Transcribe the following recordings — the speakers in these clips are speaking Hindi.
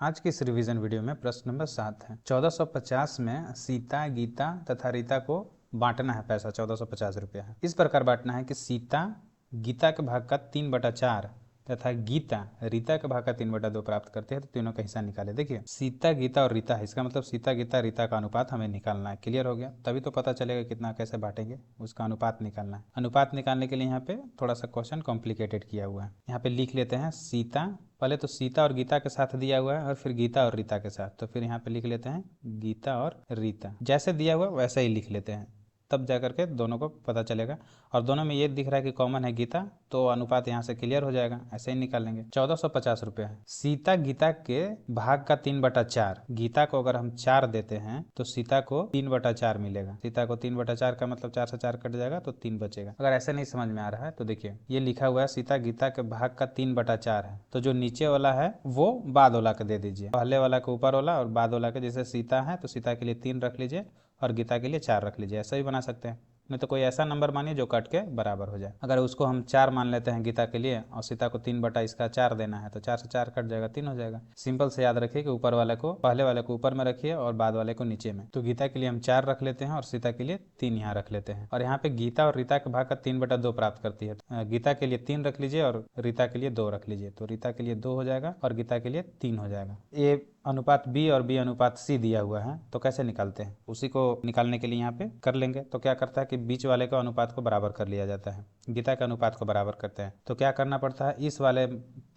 आज की इस रिवीजन वीडियो में प्रश्न नंबर 7 है। 1450 में सीता, गीता तथा रीता को बांटना है। पैसा 1450 रुपया है। इस प्रकार बांटना है कि सीता गीता के भाग का 3/4 तथा गीता रीता के भाग का 3/2 प्राप्त करते हैं। तो तीनों का हिस्सा निकाले। देखिए सीता, गीता और रीता है, इसका मतलब सीता, गीता, रीता का अनुपात हमें निकालना है। क्लियर हो गया? तभी तो पता चलेगा कितना कैसे बांटेंगे, उसका अनुपात निकालना है। अनुपात निकालने के लिए यहाँ पे थोड़ा सा क्वेश्चन कॉम्प्लिकेटेड किया हुआ है। यहाँ पे लिख लेते हैं सीता, पहले तो सीता और गीता के साथ दिया हुआ है और फिर गीता और रीता के साथ, तो फिर यहाँ पे लिख लेते हैं गीता और रीता। जैसे दिया हुआ वैसे ही लिख लेते हैं, तब जाकर के दोनों को पता चलेगा। और दोनों में ये दिख रहा है कि कॉमन है गीता, तो अनुपात यहाँ से क्लियर हो जाएगा। ऐसे ही निकालेंगे। 1450 रुपये है। सीता गीता के भाग का 3/4, गीता को अगर हम 4 देते हैं तो सीता को 3/4 मिलेगा। सीता को 3/4 का मतलब 4 से 4 कट जाएगा तो 3 बचेगा। अगर ऐसे नहीं समझ में आ रहा है तो देखिए ये लिखा हुआ है सीता गीता के भाग का 3/4 है, तो जो नीचे वाला है वो बाद वाला का दे दीजिए, पहले वाला के ऊपर वाला और बाद वाला के। जैसे सीता है तो सीता के लिए 3 रख लीजिए और गीता के लिए 4 रख लीजिए। ऐसा भी बना सकते हैं। नहीं तो कोई ऐसा नंबर मानिए जो कट के बराबर हो जाए। अगर उसको हम 4 मान लेते हैं गीता के लिए और सीता को 3/4 देना है तो 4 से 4 कट जाएगा, 3 हो जाएगा। सिंपल से याद रखिए कि ऊपर वाले को, पहले वाले को ऊपर में रखिए और बाद वाले को नीचे में। तो गीता के लिए हम 4 रख लेते हैं और सीता के लिए 3 यहाँ रख लेते हैं। और यहाँ पे गीता और रीता के भाग का 3/2 प्राप्त करती है। गीता के लिए 3 रख लीजिए और रीता के लिए 2 रख लीजिए, तो रीता के लिए 2 हो जाएगा और गीता के लिए 3 हो जाएगा। ये अनुपात बी और बी अनुपात सी दिया हुआ है, तो कैसे निकालते हैं उसी को निकालने के लिए यहाँ पे कर लेंगे। तो क्या करता है कि बीच वाले का अनुपात को बराबर कर लिया जाता है, गीता के अनुपात को बराबर करते हैं। तो क्या करना पड़ता है, इस वाले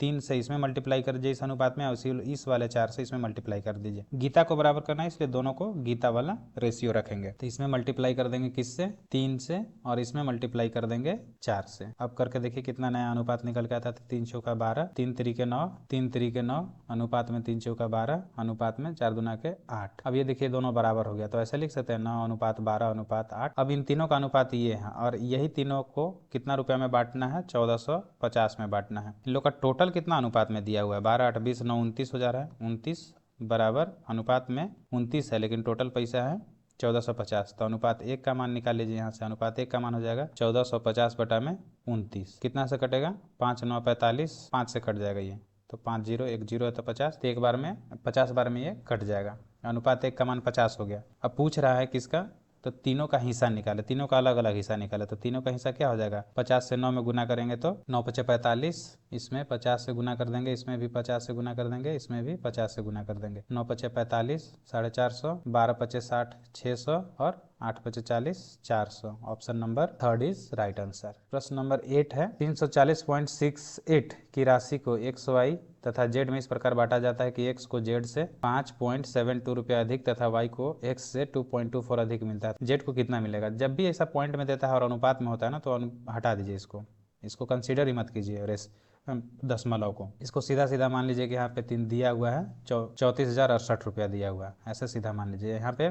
3 से इसमें मल्टीप्लाई कर दीजिए इस अनुपात में, और इस वाले 4 से इसमें मल्टीप्लाई कर दीजिए। गीता को बराबर करना है इसलिए दोनों को गीता वाला रेशियो रखेंगे। तो इसमें मल्टीप्लाई कर देंगे किससे, 3 से, और इसमें मल्टीप्लाई कर देंगे 4 से। अब करके देखिए कितना नया अनुपात निकल के आता है। 3 चौका 12, 3 तिरिके 9, 3 तिरिके 9, अनुपात में 3 चौका 12, अनुपात में 4 दूना के 8। अब ये देखिए दोनों बराबर हो गया, तो ऐसे लिख सकते हैं 9:12:8। अब इन तीनों का अनुपात ये है और यही तीनों को कितना रुपया में बांटना है, 1450 में बांटना है। इन लोग का टोटल कितना अनुपात में दिया हुआ है, 12, 8, 20, 9, 29 हो जा रहा है। 29 बराबर अनुपात में 29 है, लेकिन टोटल पैसा है 1450। तो अनुपात 1 का मान निकाल लीजिए यहाँ से। अनुपात 1 का मान हो जाएगा 1450 बटा में 29। कितना से कटेगा, 5 9 45, 5 से कट जाएगा ये, तो 5 0 1 0 है तो 50, तो एक बार में 50 बार में ये कट जाएगा। अनुपात 1 का मान 50 हो गया। अब पूछ रहा है किसका, तो तीनों का हिस्सा निकाले, तीनों का अलग अलग हिस्सा निकाले। तो तीनों का हिस्सा क्या हो जाएगा, 50 से 9 में गुना करेंगे तो 9 पचे 45, इसमें 50 से गुना कर देंगे, इसमें भी 50 से गुना कर देंगे, इसमें भी 50 से गुना कर देंगे। 9 पचे 45, 450, 12 पचे 60, 600 और 8 पचे 40, 400। Option number 3 is right answer. प्रश्न नंबर 8 है। 340.68 की राशि को एक्स, वाई तथा जेड में इस प्रकार बांटा जाता है कि एक्स को जेड से 5.72 रुपया अधिक तथा वाई को एक्स से 2.24 अधिक मिलता है। जेड को कितना मिलेगा? जब भी ऐसा पॉइंट में देता है और अनुपात में होता है ना, तो हटा दीजिए इसको कंसीडर ही मत कीजिए रेस दशमलव को। इसको सीधा सीधा मान लीजिए कि यहाँ पे 3 दिया हुआ है, 34,068 रुपया दिया हुआ है, ऐसे सीधा मान लीजिए। यहाँ पे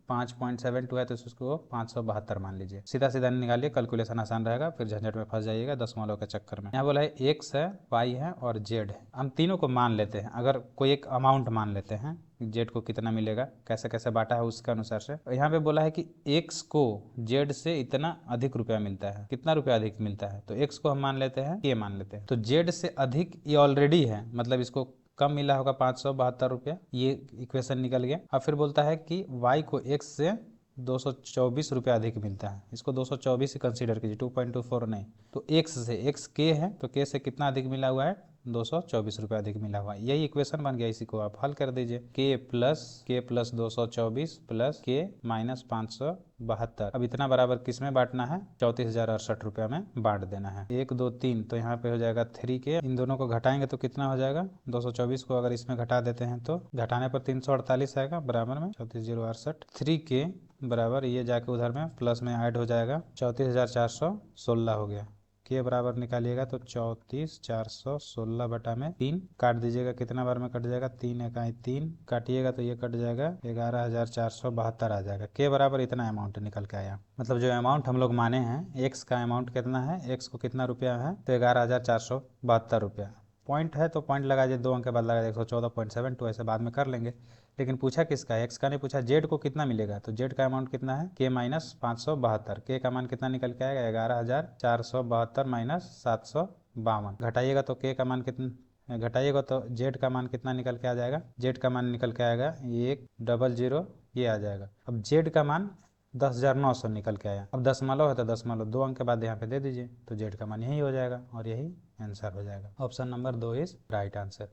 5.72 है तो उसको 572 मान लीजिए। सीधा सीधा निकालिए, कैलकुलेशन आसान रहेगा, फिर झंझट में फंस जाइएगा दशमलव के चक्कर में। यहाँ बोला है एक्स है, वाई है और जेड है। हम तीनों को मान लेते हैं, अगर कोई एक अमाउंट मान लेते हैं, जेड को कितना मिलेगा, कैसे कैसे बांटा है उसके अनुसार से। यहाँ पे बोला है कि एक्स को जेड से इतना अधिक रुपया मिलता है। कितना रुपया अधिक मिलता है, तो एक्स को हम मान लेते हैं, ये मान लेते हैं। तो जेड से अधिक ये ऑलरेडी है, मतलब इसको कम मिला होगा 572 रुपया, ये इक्वेशन निकल गया। अब फिर बोलता है कि वाई को एक्स से 224 रुपया अधिक मिलता है, इसको 224 ही कंसीडर कीजिए, 2.24 नहीं। तो एक्स से, एक्स के है तो के से कितना अधिक मिला हुआ है, 224 रुपया अधिक मिला हुआ है। यही इक्वेशन बन गया, इसी को आप हल कर दीजिए। के प्लस 224 प्लस के माइनस 572। अब इतना बराबर किस में बांटना है, 34,068 रुपया में बांट देना है। 1 2 3, तो यहाँ पे हो जाएगा 3 के, इन दोनों को घटाएंगे तो कितना हो जाएगा, 224 को अगर इसमें घटा देते हैं तो घटाने पर 348 आएगा बराबर में 34,068। 3 के बराबर ये जाके उधर में प्लस में ऐड हो जाएगा, 34,416 हो गया। के बराबर निकालिएगा तो 34,416 बटा में 3 काट दीजिएगा, कितना बार में कट जाएगा, 3 इकाई 3 काटिएगा तो ये कट जाएगा 11,472 आ जाएगा। के बराबर इतना अमाउंट निकल के आया। मतलब जो अमाउंट हम लोग माने हैं, एक्स का अमाउंट कितना है, एक्स को कितना रुपया है, तो 11,472 रुपया। पॉइंट है तो पॉइंट लगा दीजिए, 2 अंक के बाद लगा 114.72, ऐसे बाद में कर लेंगे। लेकिन पूछा किसका, एक्स का नहीं पूछा, जेड को कितना मिलेगा। तो जेड का अमाउंट कितना है, के माइनस 572। के का मान कितना निकल के आएगा, 11,472 माइनस 752। घटाइएगा तो के का मान कितना, घटाइएगा तो जेड का मान कितना निकल के आ जाएगा, जेड का मान निकल के आएगा 100 ये आ जाएगा। अब जेड का मान 10,900 निकल के आया। अब दशमलव है तो दशमलव 2 अंक के बाद यहाँ पे दे दीजिए तो जेड का मान यही हो जाएगा और यही आंसर हो जाएगा। Option number 2 is right answer.